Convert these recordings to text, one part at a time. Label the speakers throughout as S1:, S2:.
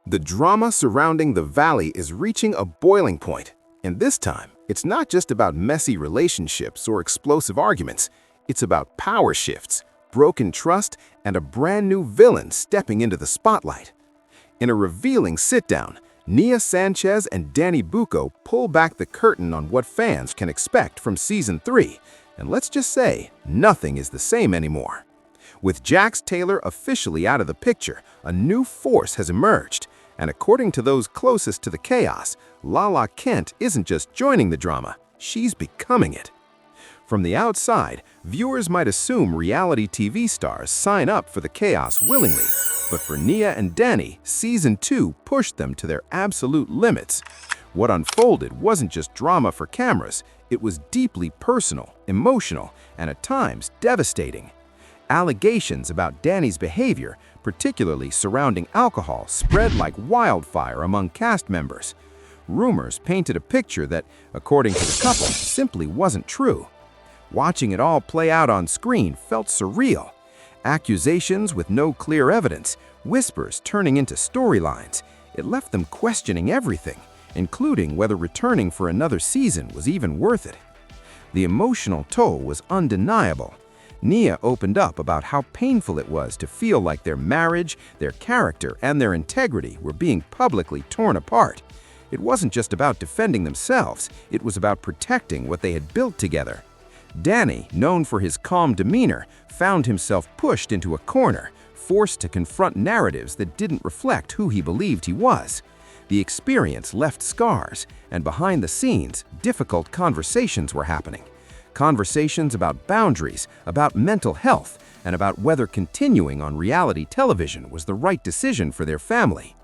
S1: The drama surrounding the Valley is reaching a boiling point, and this time, it's not just about messy relationships or explosive arguments. It's about power shifts, broken trust, and a brand new villain stepping into the spotlight. In a revealing sit-down, Nia Sanchez and Danny Booko pull back the curtain on what fans can expect from Season 3, and let's just say, nothing is the same anymore. With Jax Taylor officially out of the picture, a new force has emerged, and according to those closest to the chaos, Lala Kent isn't just joining the drama, she's becoming it. From the outside, viewers might assume reality TV stars sign up for the chaos willingly, but for Nia and Danny, Season 2 pushed them to their absolute limits. What unfolded wasn't just drama for cameras, it was deeply personal, emotional, and at times devastating. Allegations about Danny's behavior, particularly surrounding alcohol, spread like wildfire among cast members. Rumors painted a picture that, according to the couple, simply wasn't true. Watching it all play out on screen felt surreal. Accusations with no clear evidence, whispers turning into storylines. It left them questioning everything, including whether returning for another season was even worth it. The emotional toll was undeniable. Nia opened up about how painful it was to feel like their marriage, their character, and their integrity were being publicly torn apart. It wasn't just about defending themselves, it was about protecting what they had built together. Danny, known for his calm demeanor, found himself pushed into a corner, forced to confront narratives that didn't reflect who he believed he was. The experience left scars, and behind the scenes, difficult conversations were happening. Conversations about boundaries, about mental health, and about whether continuing on reality television was the right decision for their family.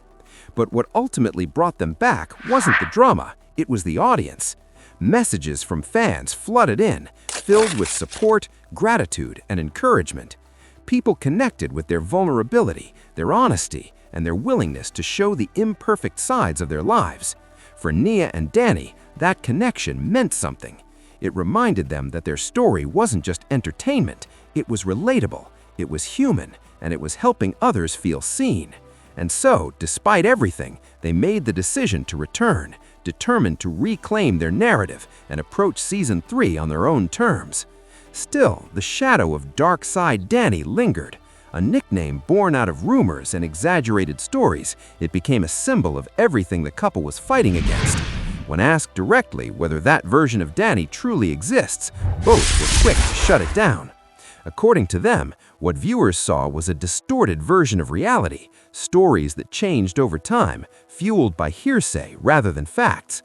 S1: But what ultimately brought them back wasn't the drama, it was the audience. Messages from fans flooded in, filled with support, gratitude, and encouragement. People connected with their vulnerability, their honesty, and their willingness to show the imperfect sides of their lives. For Nia and Danny, that connection meant something. It reminded them that their story wasn't just entertainment, it was relatable, it was human, and it was helping others feel seen. And so, despite everything, they made the decision to return, determined to reclaim their narrative and approach Season 3 on their own terms. Still, the shadow of Dark Side Danny lingered. A nickname born out of rumors and exaggerated stories, it became a symbol of everything the couple was fighting against. When asked directly whether that version of Danny truly exists, both were quick to shut it down. According to them, what viewers saw was a distorted version of reality, stories that changed over time, fueled by hearsay rather than facts.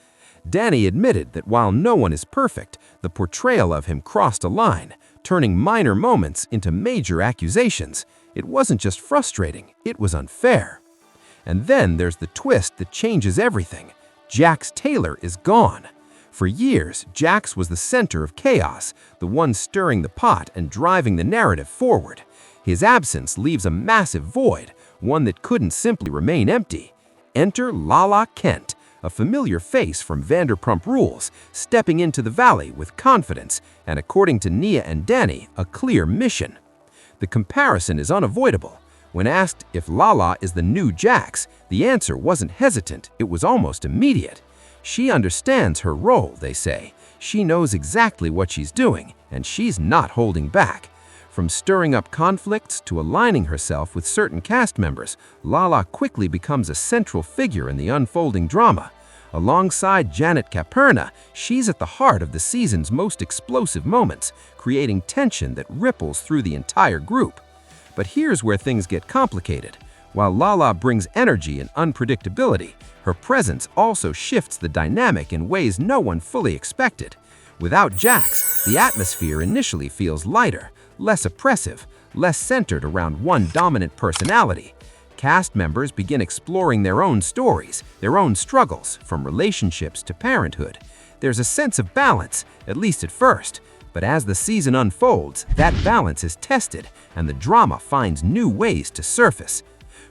S1: Danny admitted that while no one is perfect, the portrayal of him crossed a line, turning minor moments into major accusations. It wasn't just frustrating, it was unfair. And then there's the twist that changes everything. Jax Taylor is gone. For years, Jax was the center of chaos, the one stirring the pot and driving the narrative forward. His absence leaves a massive void, one that couldn't simply remain empty. Enter Lala Kent, a familiar face from Vanderpump Rules, stepping into the Valley with confidence and, according to Nia and Danny, a clear mission. The comparison is unavoidable. When asked if Lala is the new Jax, the answer wasn't hesitant, it was almost immediate. She understands her role, they say. She knows exactly what she's doing, and she's not holding back. From stirring up conflicts to aligning herself with certain cast members, Lala quickly becomes a central figure in the unfolding drama. Alongside Janet Caperna, she's at the heart of the season's most explosive moments, creating tension that ripples through the entire group. But here's where things get complicated. While Lala brings energy and unpredictability, her presence also shifts the dynamic in ways no one fully expected. Without Jax, the atmosphere initially feels lighter, less oppressive, less centered around one dominant personality. Cast members begin exploring their own stories, their own struggles, from relationships to parenthood. There's a sense of balance, at least at first. But as the season unfolds, that balance is tested, and the drama finds new ways to surface.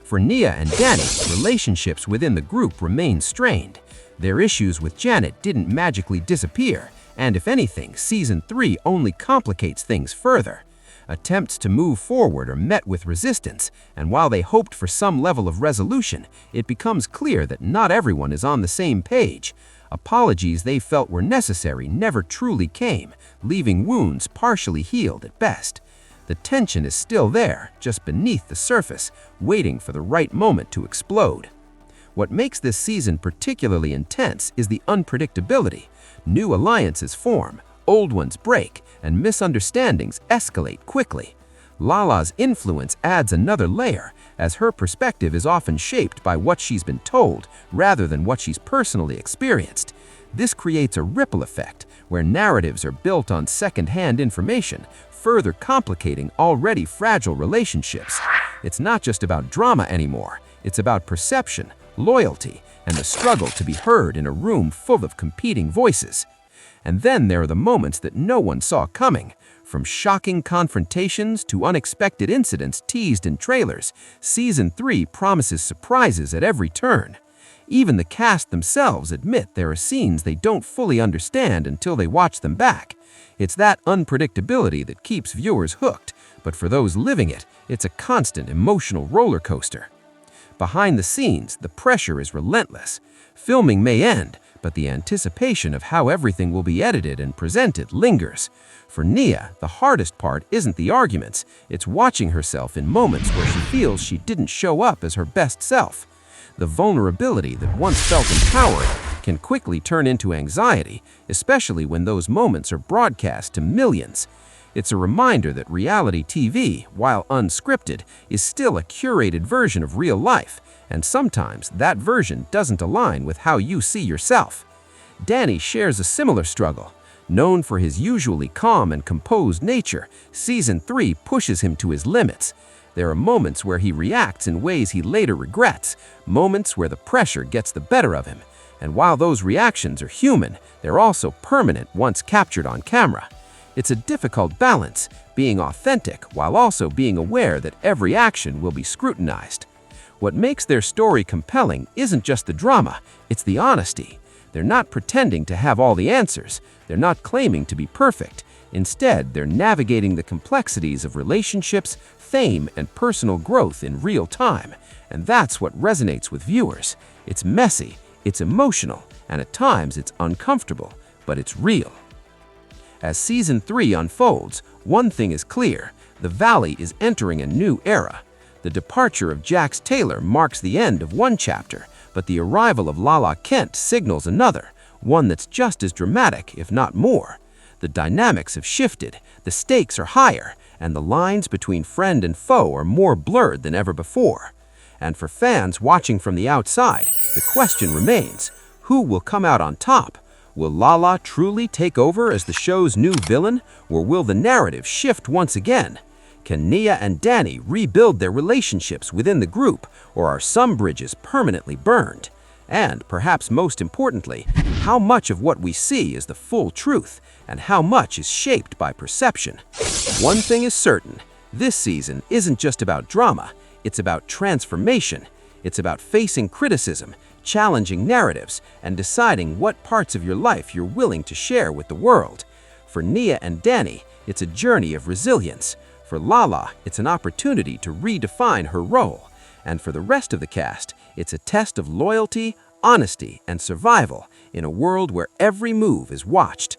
S1: For Nia and Danny, relationships within the group remain strained. Their issues with Janet didn't magically disappear, and if anything, Season 3 only complicates things further.
S2: Attempts to move forward are met with resistance, and while they hoped for some level of resolution, it becomes clear that not everyone is on the same page. Apologies they felt were necessary never truly came, leaving wounds partially healed at best. The tension is still there, just beneath the surface, waiting for the right moment to explode. What makes this season particularly intense is the unpredictability. New alliances form, old ones break, and misunderstandings escalate quickly. Lala's influence adds another layer, as her perspective is often shaped by what she's been told rather than what she's personally experienced. This creates a ripple effect, where narratives are built on second-hand information, further complicating already fragile relationships. It's not just about drama anymore, it's about perception, loyalty, and the struggle to be heard in a room full of competing voices. And then there are the moments that no one saw coming. From shocking confrontations to unexpected incidents teased in trailers, Season 3 promises surprises at every turn. Even the cast themselves admit there are scenes they don't fully understand until they watch them back. It's that unpredictability that keeps viewers hooked, but for those living it, it's a constant emotional roller coaster. Behind the scenes, the pressure is relentless. Filming may end, but the anticipation of how everything will be edited and presented lingers. For Nia, the hardest part isn't the arguments, it's watching herself in moments where she feels she didn't show up as her best self. The vulnerability that once felt empowering can quickly turn into anxiety, especially when those moments are broadcast to millions. It's a reminder that reality TV, while unscripted, is still a curated version of real life, and sometimes that version doesn't align with how you see yourself. Danny shares a similar struggle. Known for his usually calm and composed nature, Season 3 pushes him to his limits. There are moments where he reacts in ways he later regrets, moments where the pressure gets the better of him. And while those reactions are human, they're also permanent once captured on camera. It's a difficult balance, being authentic while also being aware that every action will be scrutinized. What makes their story compelling isn't just the drama, it's the honesty. They're not pretending to have all the answers. They're not claiming to be perfect. Instead, they're navigating the complexities of relationships, fame, and personal growth in real time. And that's what resonates with viewers. It's messy, it's emotional, and at times it's uncomfortable, but it's real. As Season 3 unfolds, one thing is clear: the Valley is entering a new era. The departure of Jax Taylor marks the end of one chapter, but the arrival of Lala Kent signals another, one that's just as dramatic, if not more. The dynamics have shifted, the stakes are higher, and the lines between friend and foe are more blurred than ever before. And for fans watching from the outside, the question remains: who will come out on top? Will Lala truly take over as the show's new villain, or will the narrative shift once again? Can Nia and Danny rebuild their relationships within the group, or are some bridges permanently burned? And, perhaps most importantly, how much of what we see is the full truth, and how much is shaped by perception? One thing is certain: this season isn't just about drama, it's about transformation. It's about facing criticism, challenging narratives, and deciding what parts of your life you're willing to share with the world. For Nia and Danny, it's a journey of resilience. For Lala, it's an opportunity to redefine her role. And for the rest of the cast, it's a test of loyalty, honesty, and survival in a world where every move is watched.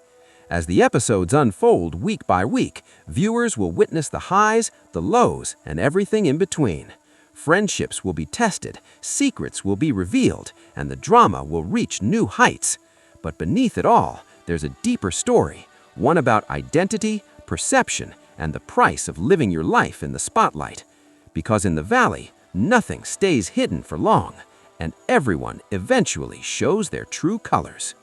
S2: As the episodes unfold week by week, viewers will witness the highs, the lows, and everything in between. Friendships will be tested, secrets will be revealed, and the drama will reach new heights. But beneath it all, there's a deeper story, one about identity, perception, and the price of living your life in the spotlight. Because in the Valley, nothing stays hidden for long, and everyone eventually shows their true colors.